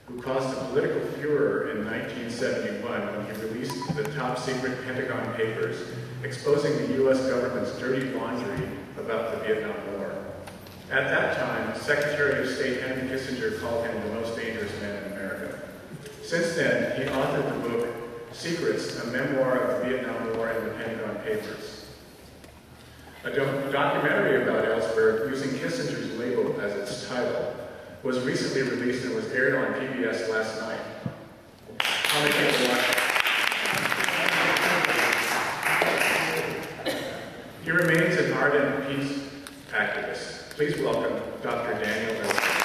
who caused a political furor in 1971 when he released the top-secret Pentagon Papers, exposing the U.S. government's dirty laundry about the Vietnam War. At that time, Secretary of State Henry Kissinger called him the most dangerous man in America. Since then, he authored the book Secrets, a memoir of the Vietnam War and the Pentagon Papers. A documentary about Ellsberg, using Kissinger's label as its title, was recently released and was aired on PBS last night. How many people watched it? He remains an ardent peace activist. Please welcome Dr. Daniel Ellsberg.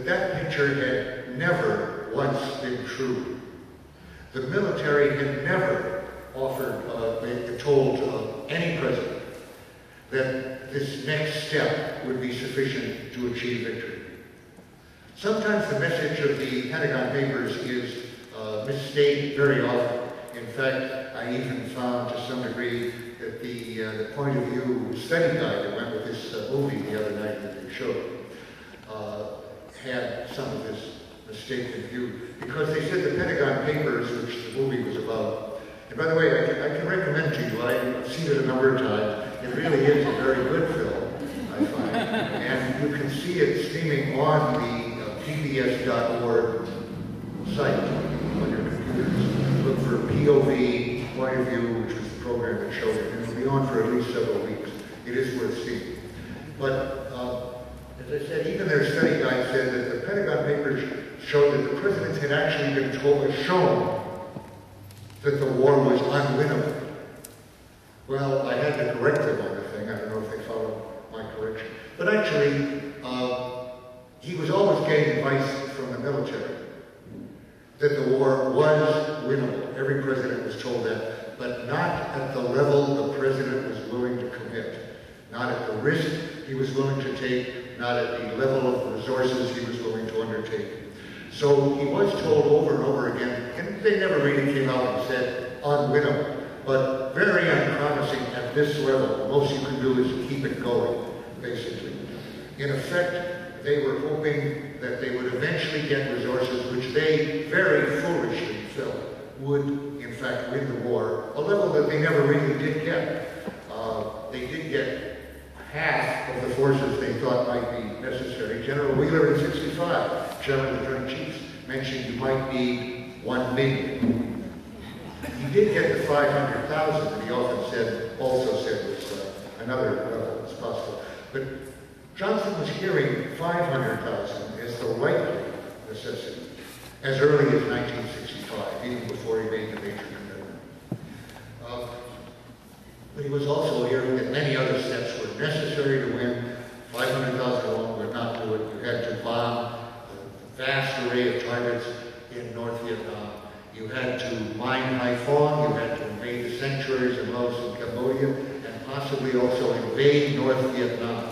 That picture had never once been true. The military had never told any president that this next step would be sufficient to achieve victory. Sometimes the message of the Pentagon Papers is misstated very often. In fact, I even found to some degree that the point of view study guide that went with this movie the other night that they showed had some of this mistaken view, because they said the Pentagon Papers, which the movie was about, and by the way, I can recommend to you, I've seen it a number of times, it really is a very good film, I find, and you can see it streaming on the pbs.org site on your computers. Look for POV, point of view, which was the program that showed it, and it'll be on for at least several weeks. It is worth seeing. But as I said, even their study guide said that the Pentagon Papers showed that the presidents had actually been shown that the war was unwinnable. Well, I had to correct them on the thing. I don't know if they followed my correction. But actually, he was always getting advice from the military that the war was winnable. Every president was told that, but not at the level the president was willing to commit. Not at the risk he was willing to take, not at the level of resources he was willing to undertake. So he was told over and over again, and they never really came out and said unwinnable, but very unpromising at this level. The most you can do is keep it going, basically. In effect, they were hoping that they would eventually get resources which they very foolishly felt would, in fact, win the war, a level that they never really did get. They did get half of the forces they thought might be necessary. General Wheeler in '65, Chairman of the Joint Chiefs, mentioned you might need 1 million. He did get the 500,000 that he often said, also said was another level as possible. But Johnson was hearing 500,000 as the likely necessity as early as 1965, even before he made the major commitment. But he was also hearing that many other steps were necessary to win. 500,000 alone would not do it. You had to bomb a vast array of targets in North Vietnam. You had to mine Haiphong. You had to invade the sanctuaries in Laos and Cambodia, and possibly also invade North Vietnam.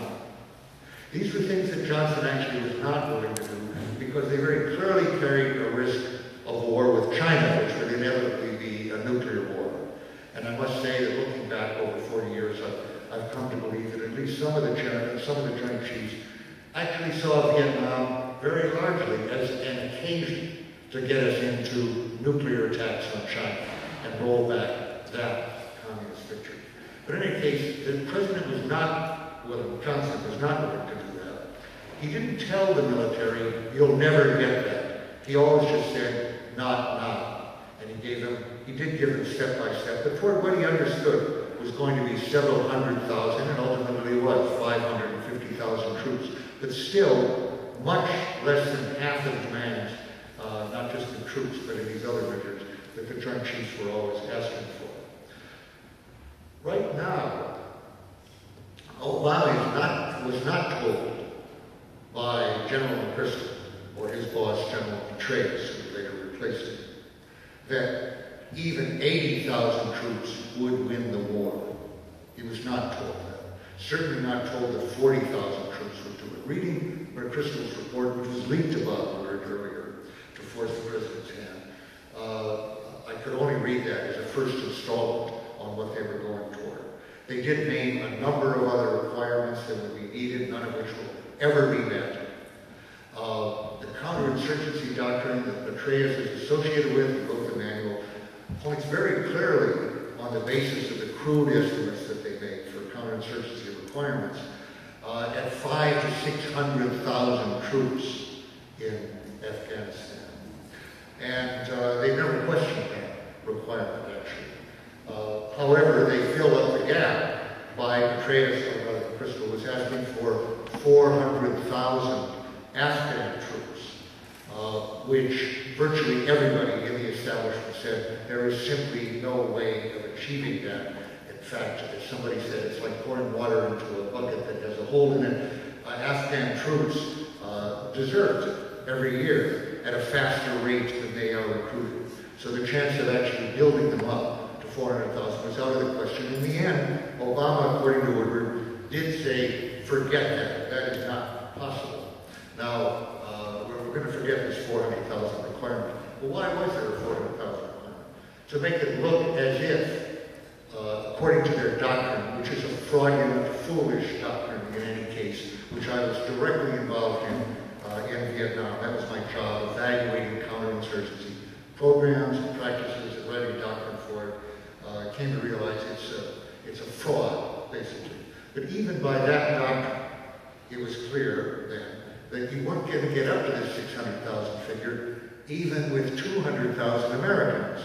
These were things that Johnson actually was not willing to do because they very clearly carried a risk of war with China, which would inevitably be a nuclear war. And I must say that looking back over 40 years, I've come to believe that at least some of the Joint Chiefs actually saw Vietnam very largely as an occasion to get us into nuclear attacks on China and roll back that communist victory. But in any case, the president was not willing, Johnson was not willing to do that. He didn't tell the military, you'll never get that. He always just said, not now. And he did give them step by step, but toward what he understood was going to be several hundred thousand, and ultimately it was 550,000 troops, but still much less than half the demands, not just in troops, but in these other measures that the Joint Chiefs were always asking for. Right now, Obama was not told by General McChrystal or his boss, General Petraeus, who later replaced him, that even 80,000 troops would win the war. He was not told that. Certainly not told that 40,000 troops would do it. Reading McChrystal's report, which was leaked to Bob Woodward earlier to force the president's hand, I could only read that as a first installment on what they were going toward. They did name a number of other requirements that would be needed, none of which will ever be met. The counterinsurgency doctrine that Petraeus is associated with, he wrote the manual, points very clearly on the basis of the crude estimates that they make for counterinsurgency requirements at 500,000 to 600,000 troops in Afghanistan. And they never questioned that requirement, actually. However, they filled up the gap by Petraeus, or rather McChrystal was asking for 400,000 Afghan troops, which virtually everybody in the establishment said there is simply no way of achieving that. In fact, as somebody said, it's like pouring water into a bucket that has a hole in it. Afghan troops desert every year at a faster rate than they are recruited. So the chance of actually building them up to 400,000 was out of the question. In the end, Obama, according to Woodward, did say, forget that. That is not possible. Now, we're going to forget this 400,000 requirement. Well, why was there a 400,000 requirement? To make it look as if, according to their fraudulent, foolish doctrine in any case, which I was directly involved in Vietnam. That was my job, evaluating counterinsurgency programs and practices and writing doctrine for it. I came to realize it's a fraud, basically. But even by that doctrine, it was clear then that you weren't going to get up to this 600,000 figure, even with 200,000 Americans.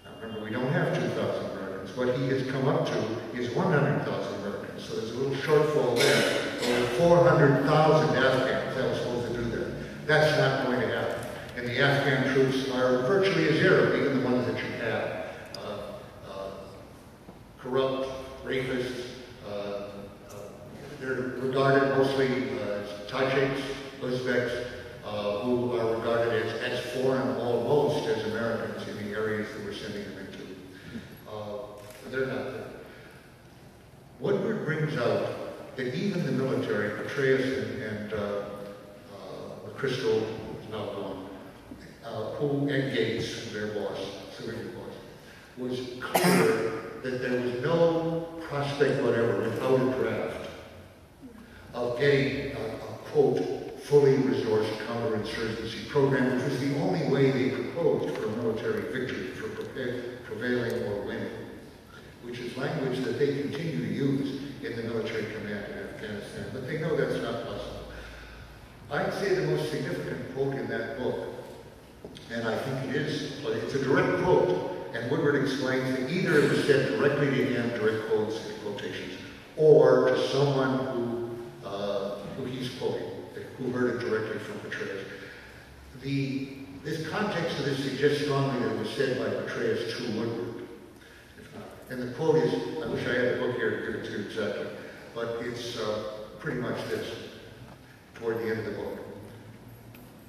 Now remember, we don't have 2,000 Americans. What he has come up to is 100,000 Americans. So there's a little shortfall there. Over 400,000 Afghans that was supposed to do that. That's not going to happen. And the Afghan troops are virtually a zero, even the ones that you have. Corrupt, rapists, they're regarded mostly as Tajiks, Uzbeks, who are regarded as foreign almost as Americans in the areas that we're sending them into. They're not there. Woodward brings out that even the military, Petraeus and McChrystal, who's now gone, and Gates, their boss, civilian boss, was clear that there was no prospect whatever without a draft of getting a quote, fully resourced counterinsurgency program, which was the only way they proposed for a military victory, for prevailing or winning, which is language that they continue to use in the military command in Afghanistan, but they know that's not possible. I'd say the most significant quote in that book, and I think it's a direct quote, and Woodward explains that either it was said directly to him, direct quotes, quotations, or to someone who he's quoting, who heard it directly from Petraeus. This context of this suggests strongly that it was said by Petraeus to Woodward. If not. And the quote is, I wish I had the book here to give it to you exactly, but it's pretty much this, toward the end of the book.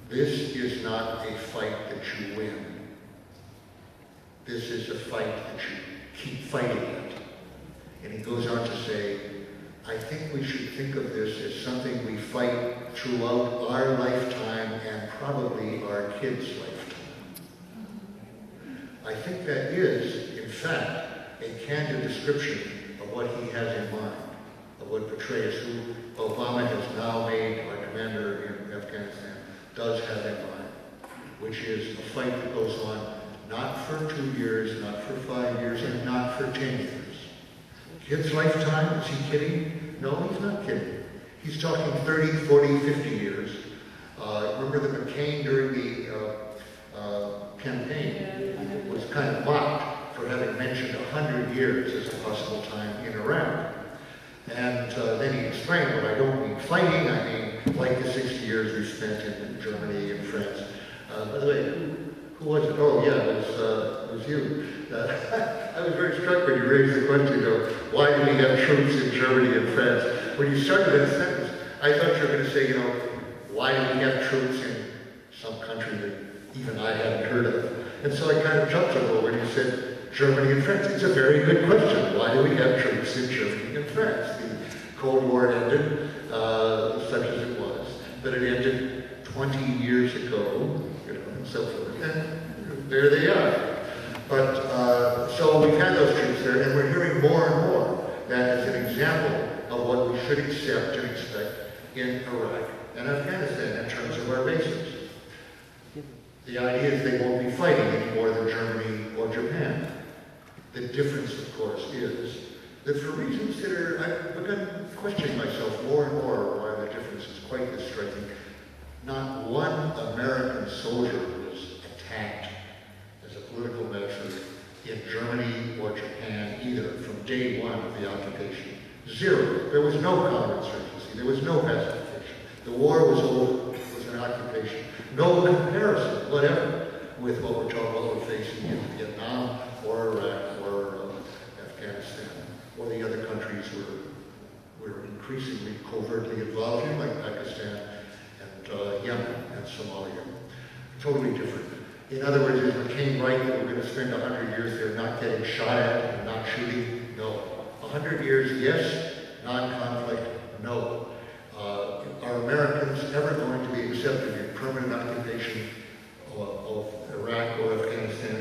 This is not a fight that you win. This is a fight that you keep fighting it. And he goes on to say, I think we should think of this as something we fight throughout our lifetime and probably our kids' lifetime. I think that is, in fact, a candid description of what he has in mind, of what Petraeus, who Obama has now made our commander in Afghanistan, does have in mind, which is a fight that goes on not for 2 years, not for 5 years, and not for 10 years. Kid's lifetime, is he kidding? No, he's not kidding. He's talking 30, 40, 50 years. Remember that McCain during the campaign was kind of mocked for having mentioned 100 years as a possible time in Iraq. And then he explained, well, I don't mean fighting, I mean like the 60 years we spent in Germany and France. By the way, who was it? Oh, yeah, it was you. I was very struck when you raised the question of why do we have troops in Germany and France? When you started that sentence, I thought you were going to say, why do we have troops in some country that even I hadn't heard of? And so I kind of jumped over when you said Germany and France. It's a very good question. Why do we have troops in Germany and France? The Cold War ended, such as it was, but it ended 20 years ago, and so forth. And there they are. But, so we've had those troops there, and we're hearing more and more that as an example of what we should accept and expect in Iraq and Afghanistan in terms of our bases. The idea is they won't be fighting any more than Germany or Japan. The difference, of course, is that for reasons that I've begun questioning myself more and more why the difference is quite this striking. Not one American soldier was attacked as a political measure in Germany or Japan either from day one of the occupation. Zero. There was no counterinsurgency. There was no pacification. The war was over. It was an occupation. No comparison, whatever, with what we're talking about we're facing in Vietnam or Iraq or Afghanistan or the other countries we're increasingly covertly involved in, like Pakistan and Yemen and Somalia. Totally different. In other words, is McCain right that we're going to spend 100 years there not getting shot at and not shooting? No. 100 years, yes. Non-conflict, no. Are Americans ever going to be accepted in permanent occupation of Iraq or Afghanistan?